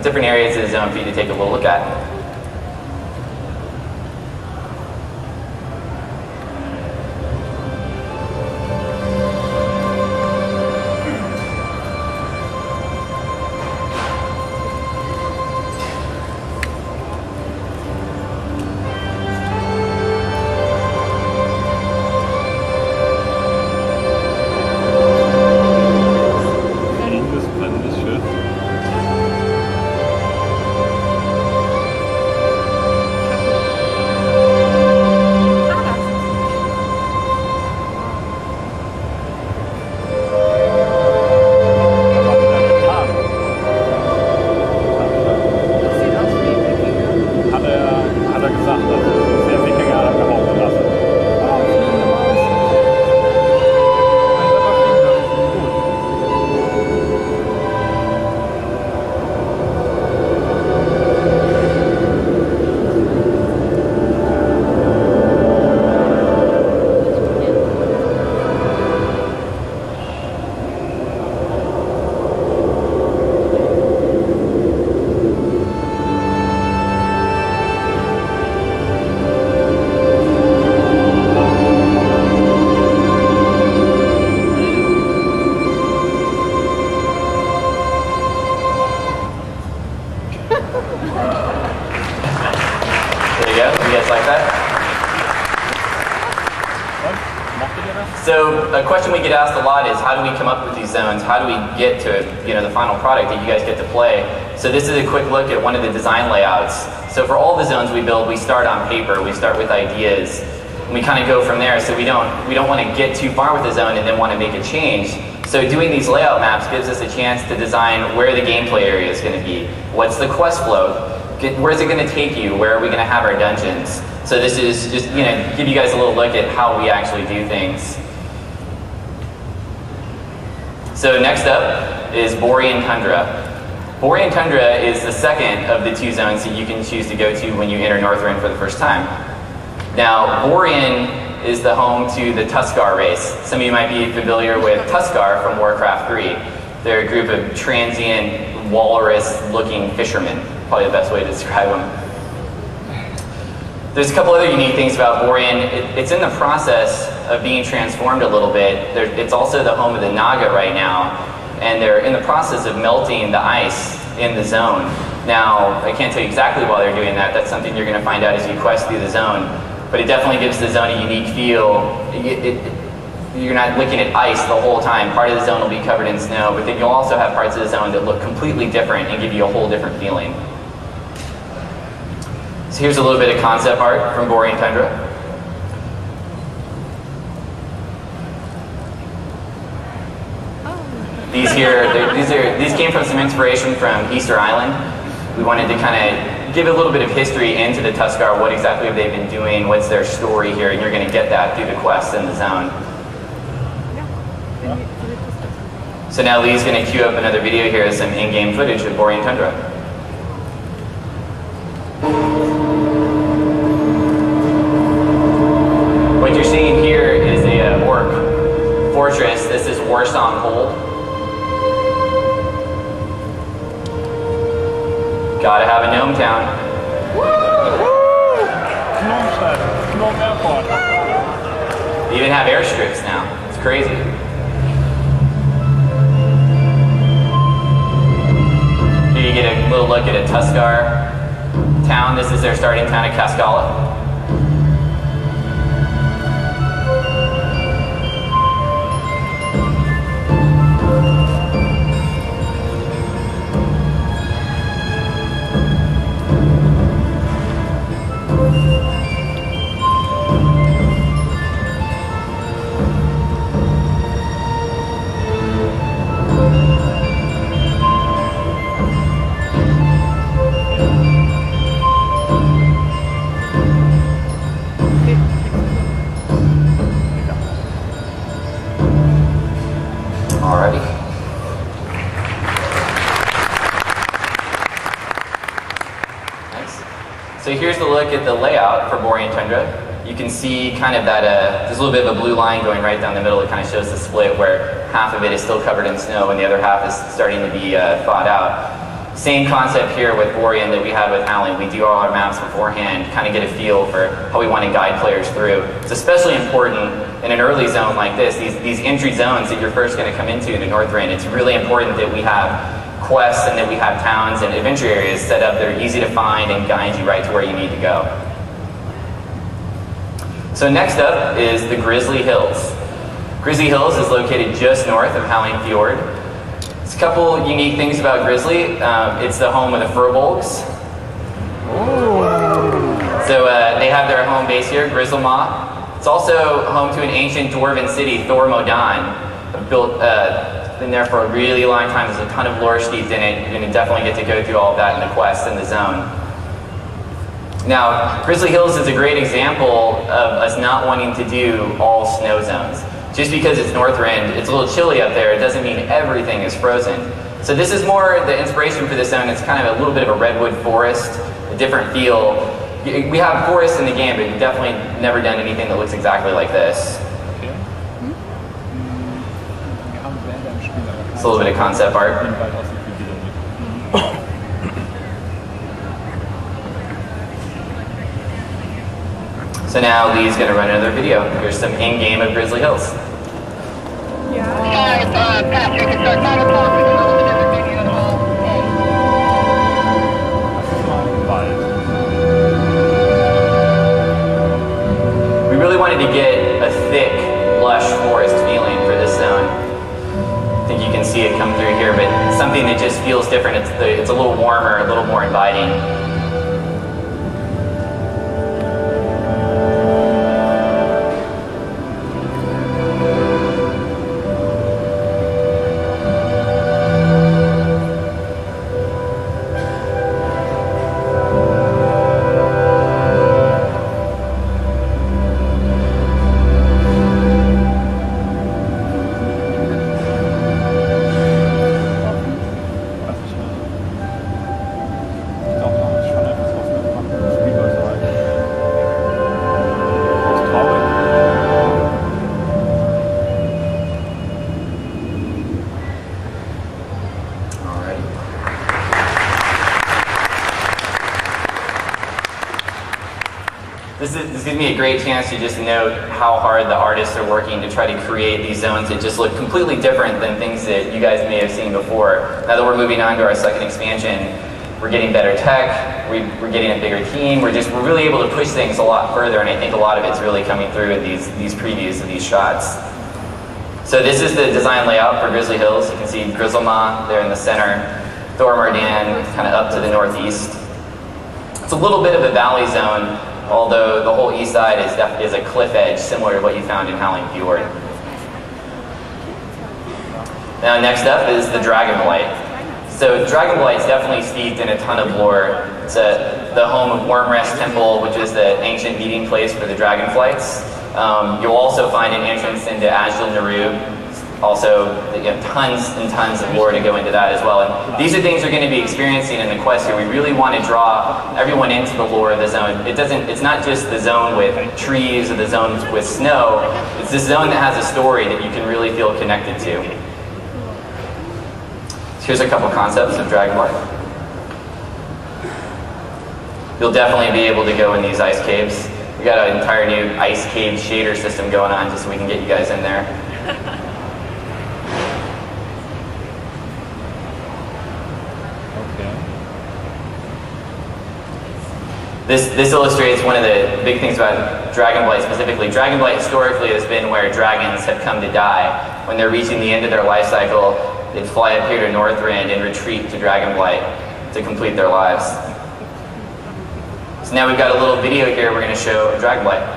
different areas of the zone for you to take a little look at. So a question we get asked a lot is, how do we come up with these zones? How do we get to the final product that you guys get to play? So this is a quick look at one of the design layouts. So for all the zones we build, we start on paper. We start with ideas. And we kind of go from there. So we don't want to get too far with the zone and then want to make a change. So doing these layout maps gives us a chance to design where the gameplay area is going to be. What's the quest flow? Where's it going to take you? Where are we going to have our dungeons? So this is just give you guys a little look at how we actually do things. So next up is Borean Tundra. Borean Tundra is the second of the two zones that you can choose to go to when you enter Northrend for the first time. Now, Borean is the home to the Tuskar race. Some of you might be familiar with Tuskar from Warcraft 3. They're a group of transient, walrus-looking fishermen. Probably the best way to describe them. There's a couple other unique things about Borean. It's in the process of being transformed a little bit. It's also the home of the Naga right now, and they're in the process of melting the ice in the zone. Now, I can't tell you exactly why they're doing that. That's something you're going to find out as you quest through the zone. But it definitely gives the zone a unique feel. You're not looking at ice the whole time. Part of the zone will be covered in snow, but then you'll also have parts of the zone that look completely different and give you a whole different feeling. So here's a little bit of concept art from Borean Tundra. These came from some inspiration from Easter Island. We wanted to kind of give a little bit of history into the Tuskar. What exactly have they been doing? What's their story here? And you're going to get that through the quests in the zone. So now Lee's going to cue up another video here of some in-game footage of Borean Tundra. What you're seeing here is a orc fortress. This is Warsaw Hold. Gotta have a gnome town. They even have airstrips now. It's crazy. Here you get a little look at a Tuskar town. This is their starting town of Kaskala. So here's the look at the layout for Borean Tundra. You can see kind of that, there's a little bit of a blue line going right down the middle. It kind of shows the split where half of it is still covered in snow and the other half is starting to be thawed out. Same concept here with Borean that we had with Howling. We do all our maps beforehand, kind of get a feel for how we want to guide players through. It's especially important in an early zone like this, these entry zones that you're first going to come into Northrend. It's really important that we have quests and that we have towns and adventure areas set up that are easy to find and guide you right to where you need to go. So next up is the Grizzly Hills. Grizzly Hills is located just north of Howling Fjord. There's a couple unique things about Grizzly. It's the home of the Furbolgs. So they have their home base here, Grizzlemaw. It's also home to an ancient dwarven city, Thor Modan, built been there for a really long time. There's a ton of lore steeped in it. You're going to definitely get to go through all of that in the quest and the zone. Now, Grizzly Hills is a great example of us not wanting to do all snow zones. Just because it's Northrend, it's a little chilly up there, it doesn't mean everything is frozen. So this is more the inspiration for this zone. It's kind of a little bit of a redwood forest, a different feel. We have forests in the game, but we've definitely never done anything that looks exactly like this. It's a little bit of concept art. So now Lee's going to run another video. Here's some in-game of Grizzly Hills. Patrick, it's our 9 o'clock. We can go with another video at all. We really wanted to get a thick, lush forest feeling for this zone. I think you can see it come through here, but something that just feels different. It's a little warmer, a little more inviting. This gives me a great chance to just note how hard the artists are working to try to create these zones that just look completely different than things that you guys may have seen before. Now that we're moving on to our second expansion, we're getting better tech, we're getting a bigger team, we're really able to push things a lot further, and I think a lot of it's really coming through in these previews of these shots. So this is the design layout for Grizzly Hills. You can see Grizzlemaw there in the center, Thor Modan kind of up to the northeast. It's a little bit of a valley zone, although the whole east side is a cliff edge, similar to what you found in Howling Fjord. Now next up is the Dragonblight. So Dragonblight is definitely steeped in a ton of lore. It's the home of Wormrest Temple, which is the ancient meeting place for the dragonflights. You'll also find an entrance into Ajil Narub. Also, you have tons and tons of lore to go into that as well. And these are things you're going to be experiencing in the quest here. We really want to draw everyone into the lore of the zone. It's not just the zone with trees or the zones with snow. It's this zone that has a story that you can really feel connected to. So here's a couple concepts of Dragonblight. You'll definitely be able to go in these ice caves. We got an entire new ice cave shader system going on just so we can get you guys in there. This illustrates one of the big things about Dragonblight specifically. Dragonblight historically has been where dragons have come to die. When they're reaching the end of their life cycle, they'd fly up here to Northrend and retreat to Dragonblight to complete their lives. So now we've got a little video here we're going to show of Dragonblight.